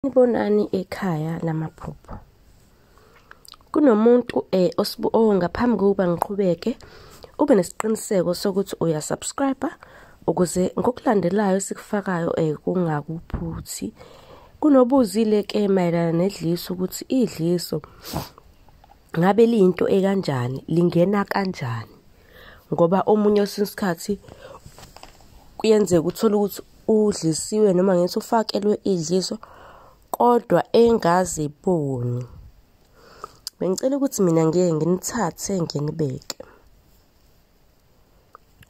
Nibonani ekhaya lamaphupho. Kunomuntu ngaphambi kokuba ngiqhubeke ube nesiqiniseko sokuthi uyasubscribe ukuze ngokulandelayo sikufakayo kungakuphuthi. Kunobuzile ke mayelana nedliso ukuthi idliso ngabe liyinto ekanjani, lingena kanjani. Ngoba omunye wesikhathi kuyenzeka uthola ukuthi udlisiwe noma ngithi ufakelwe idliso kodwa engaziboni. Bengicela ukuthi mina ngeke nginithathe nginibeke.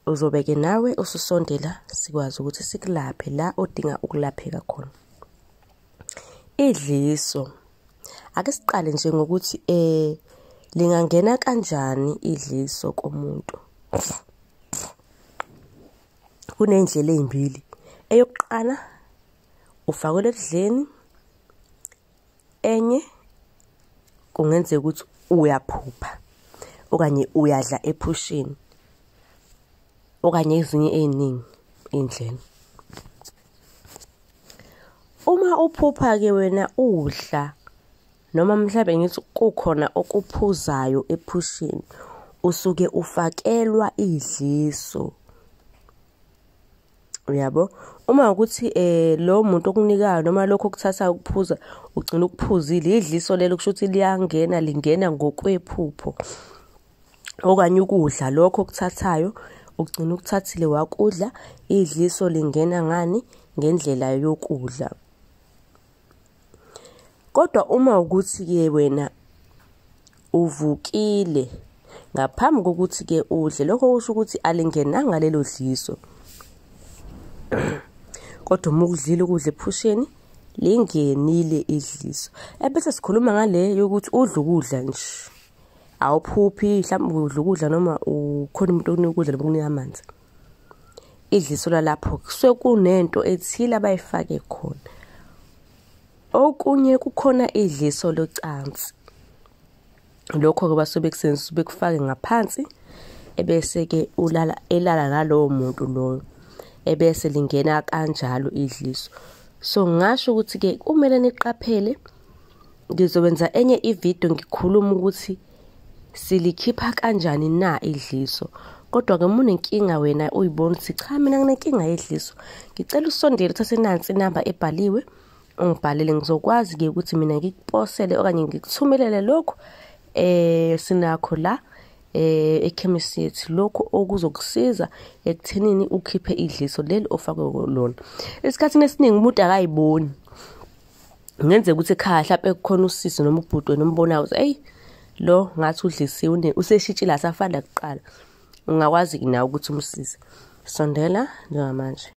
Uzobeke nawe ususondela sikwazi ukuthi sikulaphe la odinga ukulapheka khona. Idliso. Ake siqale nje ngokuthi lingangena kanjani idliso komuntu. Kunendlela ezimbili. Eyokuqala ufakwe ekudleni, enye kungenzeka ukuthi uyaphupha okanye uyadla ephusheni okanye ezinye eziningi indlela. Uma uphupha ke wena udla noma mhlawumbe ngithi kukhona okuphuzayo ephusheni usuke ufakelwa idliso. Uyabo? Uma ukuthi lo muntu okunikayo noma lokho okuthatha ukuphuza ugcina ukuphuzile idliso lelo kusho ukuthi lingena ngokwephupho. Okanye ukudla lokho okuthathayo ugcina ukuthathile wakudla idliso lingena ngani ngendlela yokudla. Kodwa uma ukuthi ke wena uvukile ngaphambi kokuthi ke udle lokho kusho ukuthi alingenanga lelo dliso. Kodwa uma ukudlile ukudla ephusheni lingenile idliso. Ebese sikhuluma ngale yokuthi udla ukudla nje. Awuphuphi mhlawumbe udla ukudla noma ukhona umuntu okunika ukudla nokunika amanzi. Idliso lalapho kusuke kunento ethile abayifake khona. Okunye kukhona idliso locansi. Lokho ke basuke bekusenzisa bekufake ngaphansi ebese ke elala nalowo muntu loyo. Ebese lingena kanjalo idliso. So ngasho ukuthi ke kumele niqaphele. Ngizokwenza enye ivideo ngikhuluma ukuthi silikhipha kanjani na idliso. Kodwa ke munenkinga wena uyibona ukuthi cha mina nginenkinga yedliso. Ngicela usondele uthathe nansi inamba ebhaliwe ungibhalele ngizokwazi ke ukuthi mina ngikuposele okanye ngikuthumelele lokho sinakho la ekhemisi yethu lokho okuzokusiza ekuthenini ukhiphe idliso leli ofakwe lona. Isikhathini esiningi umuntu akayiboni. Ngenzeka ukuthi ekhaya mhlawumbe kukhona usisi noma ubhuti wena umbonayo ukuthi lo ngathi udlisiwe useshitshile asafana kuqala. Ungakwazi nawe ukuthi umsize. Sondela njengamanje.